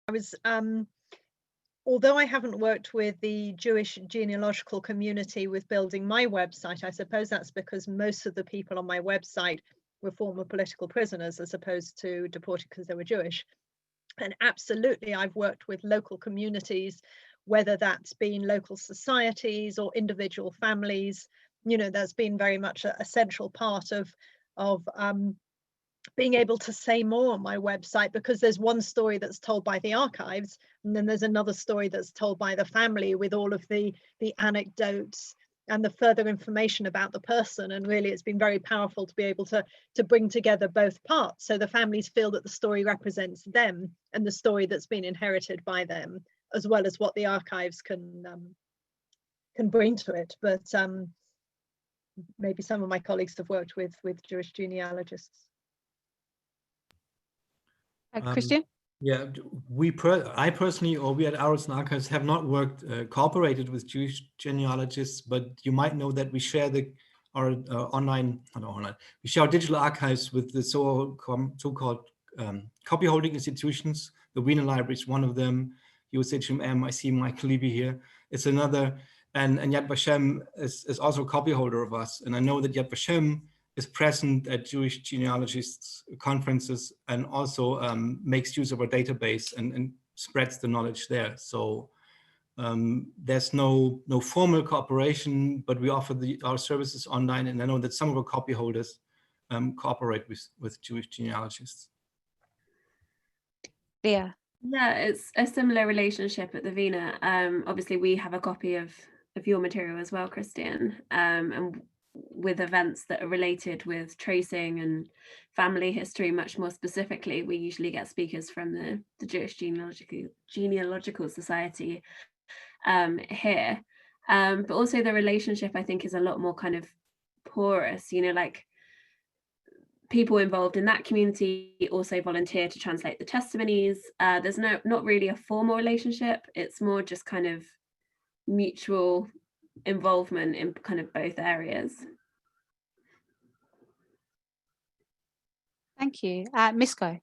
I was, although I haven't worked with the Jewish genealogical community with building my website, I suppose that's because most of the people on my website were former political prisoners as opposed to deported because they were Jewish. And absolutely, I've worked with local communities, whether that's been local societies or individual families. You know, that's been very much a central part of being able to say more on my website, because there's one story that's told by the archives, and then there's another story that's told by the family with all of the anecdotes and the further information about the person. And really, it's been very powerful to be able to bring together both parts, so the families feel that the story represents them and the story that's been inherited by them, as well as what the archives can bring to it. But maybe some of my colleagues have worked with Jewish genealogists. Christian? Yeah, I personally, or we at Arolsen Archives, have not worked cooperated with Jewish genealogists, but you might know that we share our we share our digital archives with the so-called copy holding institutions. The Wiener Library is one of them. USHMM, I see Michael Levy here. It's another, and Yad Vashem is also a copy holder of us. And I know that Yad Vashem is present at Jewish genealogists conferences and also makes use of our database and spreads the knowledge there. So there's no formal cooperation, but we offer our services online, and I know that some of our copy holders cooperate with Jewish genealogists. Yeah. Yeah, it's a similar relationship at the Wiener. Obviously, we have a copy of your material as well, Christian, and with events that are related with tracing and family history much more specifically, we usually get speakers from the Jewish Genealogical Society here. But also the relationship, I think, is a lot more kind of porous, you know, like people involved in that community also volunteer to translate the testimonies. There's not really a formal relationship. It's more just kind of mutual involvement in kind of both areas. Thank you. Misko.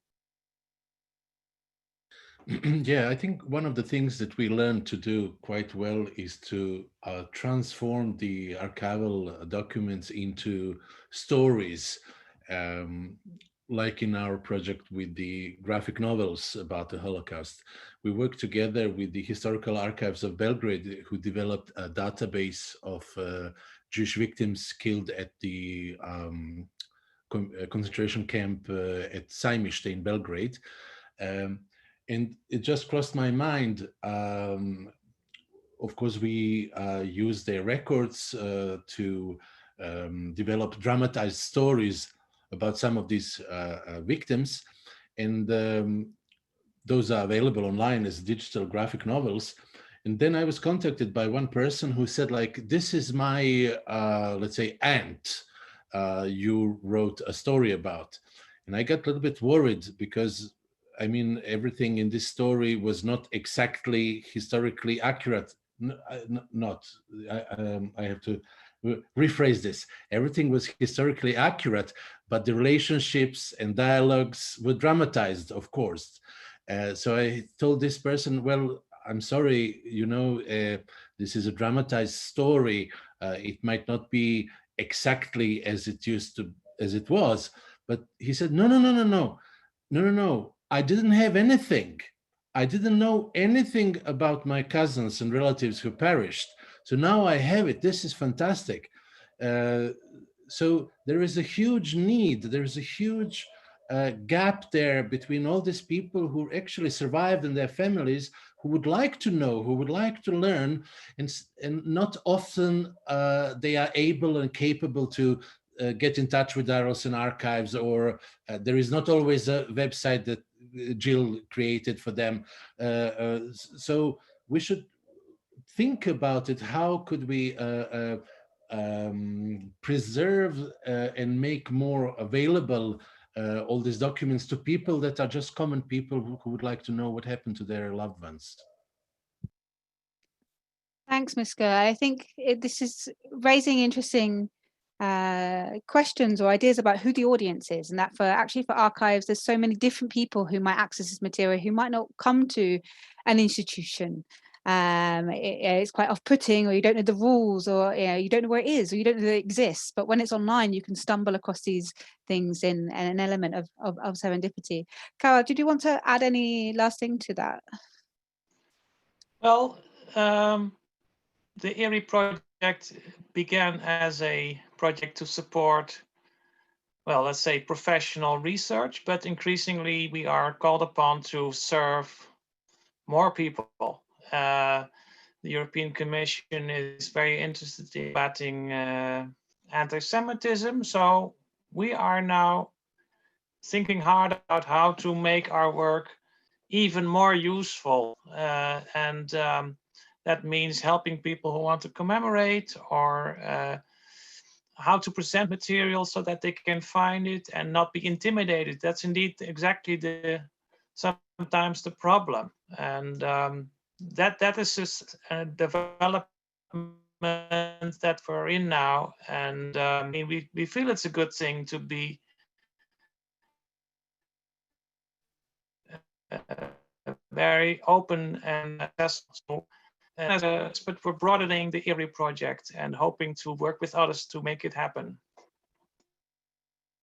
Yeah, I think one of the things that we learned to do quite well is to transform the archival documents into stories, like in our project with the graphic novels about the Holocaust. We worked together with the Historical Archives of Belgrade, who developed a database of Jewish victims killed at the concentration camp at Sajmište in Belgrade. And it just crossed my mind. Of course, we used their records to develop dramatized stories about some of these victims. And those are available online as digital graphic novels. And then I was contacted by one person who said, like, this is my, let's say, aunt you wrote a story about. And I got a little bit worried because, I mean, everything in this story was not exactly historically accurate. I have to rephrase this. Everything was historically accurate, but the relationships and dialogues were dramatized, of course. So I told this person, well, I'm sorry, you know, this is a dramatized story. It might not be exactly as it was, but he said, no. I didn't have anything. I didn't know anything about my cousins and relatives who perished. So now I have it. This is fantastic. So there is a huge need. There is a huge gap there between all these people who actually survived and their families, who would like to know, who would like to learn, and not often they are able and capable to get in touch with Arolsen Archives, or there is not always a website that Jill created for them. So we should think about it. How could we preserve and make more available all these documents to people that are just common people who would like to know what happened to their loved ones? Thanks, Miska. I think this is raising interesting questions or ideas about who the audience is, and that for archives, there's so many different people who might access this material who might not come to an institution. It's quite off-putting, or you don't know the rules, or you don't know where it is, or you don't know that it exists. But when it's online, you can stumble across these things in an element of serendipity. Cara, did you want to add any last thing to that? Well, the ERI project began as a project to support, well, let's say professional research, but increasingly we are called upon to serve more people. The European Commission is very interested in combating anti-Semitism, so we are now thinking hard about how to make our work even more useful, and that means helping people who want to commemorate, or how to present material so that they can find it and not be intimidated. That's indeed exactly sometimes the problem, and that is just a development that we're in now, and we feel it's a good thing to be very open and accessible. But we're broadening the ERI project and hoping to work with others to make it happen.